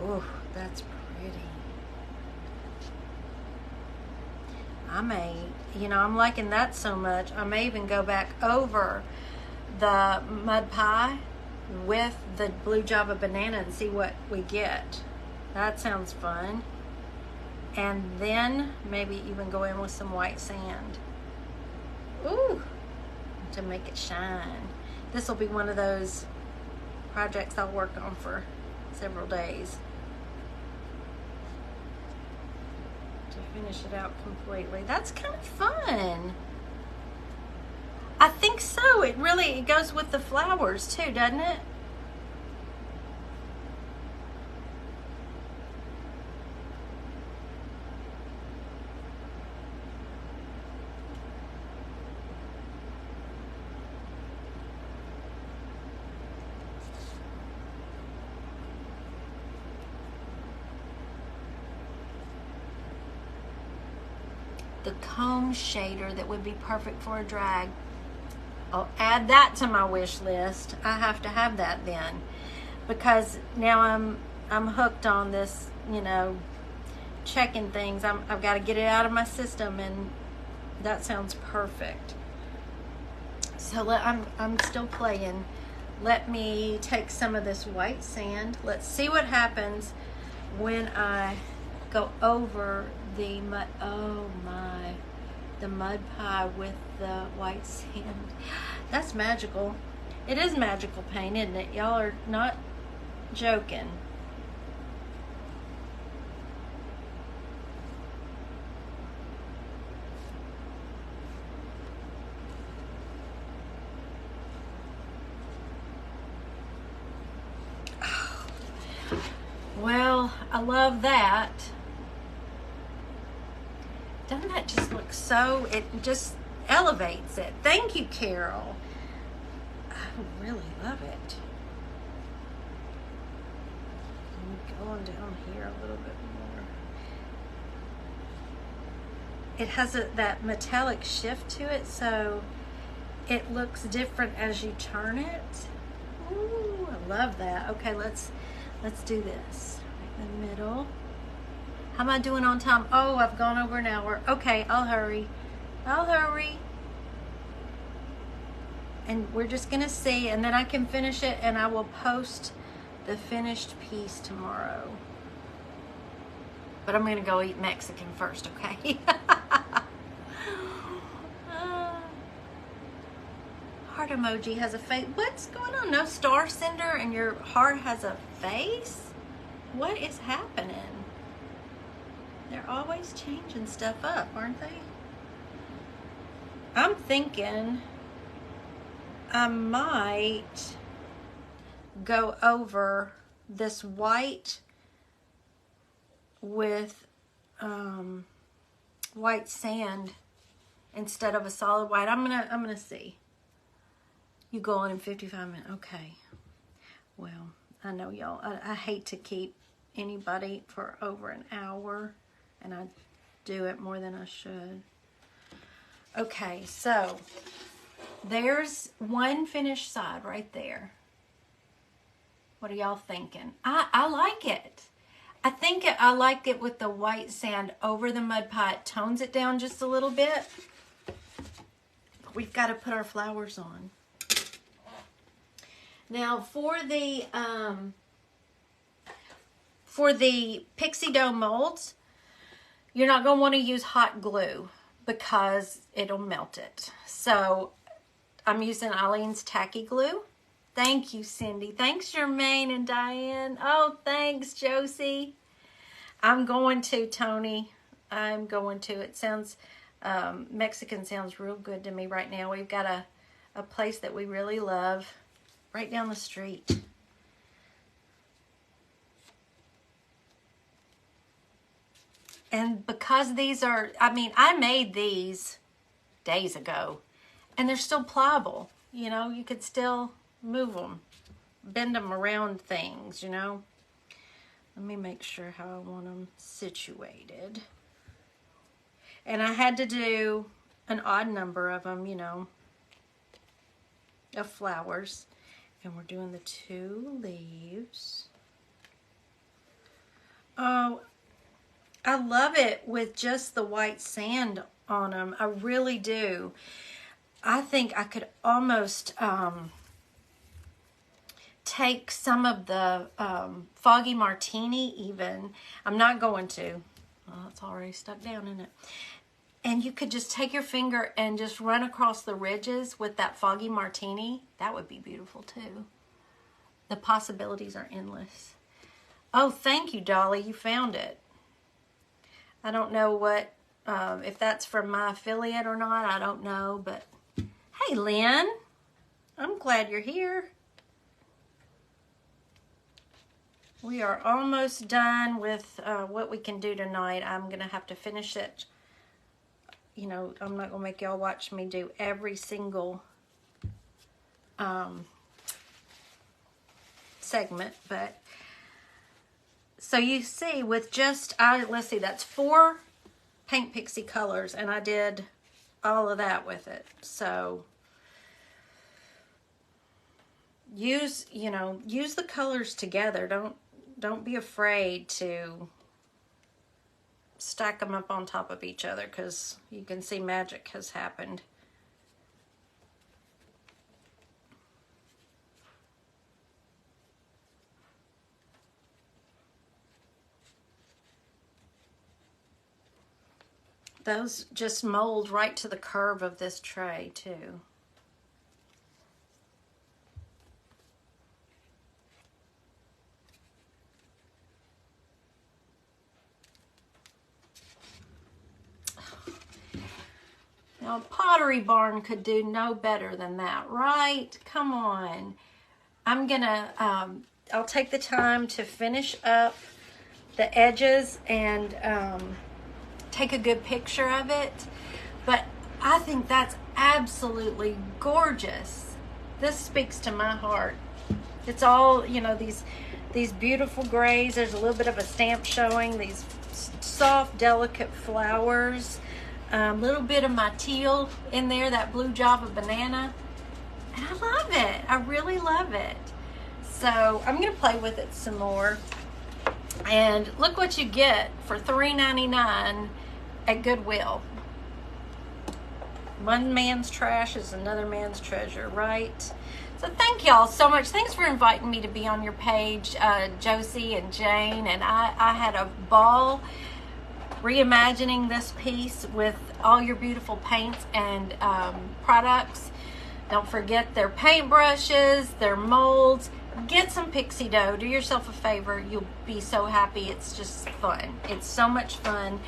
Ooh, that's pretty. I may, I'm liking that so much, I may even go back over the mud pie with the blue Java banana and see what we get. That sounds fun. And then maybe even go in with some white sand. Ooh, to make it shine. This will be one of those projects I'll work on for several days to finish it out completely. That's kind of fun. I think so. It goes with the flowers too, doesn't it? The comb shader that would be perfect for a drag. I'll add that to my wish list. I have to have that then, because now I'm hooked on this, you know, checking things. I've got to get it out of my system, and that sounds perfect. So I'm still playing. Let me take some of this white sand. Let's see what happens when I go over the mud. Oh my, the mud pie with the white sand. That's magical. It is magical paint, isn't it? Y'all are not joking. Well, I love that. Doesn't that just look so, it just elevates it. Thank you, Carol. I really love it. I'm going down here a little bit more. It has that metallic shift to it, so it looks different as you turn it. Ooh, I love that. Okay, let's do this. Right in the middle. How am I doing on time? Oh, I've gone over an hour. Okay, I'll hurry. And we're just gonna see, and then I can finish it, and I will post the finished piece tomorrow. But I'm gonna go eat Mexican first, okay? Heart emoji has a face. What's going on? No star sender and your heart has a face? What is happening? They're always changing stuff up, aren't they? I'm thinking I might go over this white with white sand instead of a solid white. I'm gonna see. You go on in 55 minutes. Okay. Well, I know y'all. I hate to keep anybody for over an hour, and I do it more than I should. Okay, so there's one finished side right there. What are y'all thinking? I like it. I think I like it with the white sand over the mud pie. It tones it down just a little bit. We've got to put our flowers on. Now for the Pixie dough molds, you're not going to want to use hot glue because it'll melt it. So I'm using Eileen's tacky glue. Thank you, Cindy. Thanks, Jermaine and Diane. Oh, thanks, Josie. I'm going to, Tony. I'm going to. It sounds, Mexican sounds real good to me right now. We've got a place that we really love right down the street. And because these are, I mean, I made these days ago, and they're still pliable. You know, you could still move them, bend them around things, you know. Let me make sure how I want them situated. And I had to do an odd number of them, you know, of flowers. And we're doing the 2 leaves. Oh, I love it with just the white sand on them. I really do. I think I could almost take some of the Foggy Martini even. I'm not going to. Oh, it's already stuck down in it. And you could just take your finger and just run across the ridges with that Foggy Martini. That would be beautiful too. The possibilities are endless. Oh, thank you, Dolly. You found it. I don't know what, if that's from my affiliate or not. I don't know, but hey, Lynn. I'm glad you're here. We are almost done with what we can do tonight. I'm going to have to finish it. You know, I'm not going to make y'all watch me do every single segment, but so you see with just, let's see, that's 4 Paint Pixie colors, and I did all of that with it. So use the colors together. Don't be afraid to stack them up on top of each other, because you can see magic has happened. Those just mold right to the curve of this tray too. Now, Pottery Barn could do no better than that, right? Come on. I'm gonna, I'll take the time to finish up the edges and take a good picture of it. But I think that's absolutely gorgeous. This speaks to my heart. It's all, you know, these beautiful grays. There's a little bit of a stamp showing. These soft, delicate flowers. A little bit of my teal in there, that blue Java banana. And I love it. I really love it. So I'm going to play with it some more. And look what you get for $3.99 at Goodwill. One man's trash is another man's treasure, right? So thank y'all so much. Thanks for inviting me to be on your page, Josie and Jane. And I had a ball reimagining this piece with all your beautiful paints and products. Don't forget their paintbrushes, their molds. Get some pixie dough. Do yourself a favor. You'll be so happy. It's just fun. It's so much fun,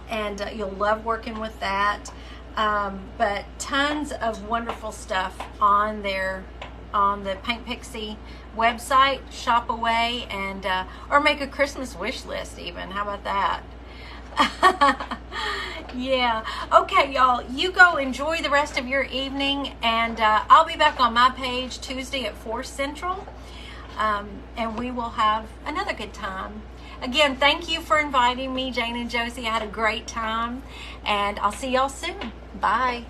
and you'll love working with that. But tons of wonderful stuff on there, on the Paint Pixie website. Shop away, and or make a Christmas wish list even. How about that? Yeah. Okay, y'all, you go enjoy the rest of your evening, and I'll be back on my page Tuesday at 4 Central, and we will have another good time. Again, thank you for inviting me, Jane and Josie. I had a great time, and I'll see y'all soon. Bye.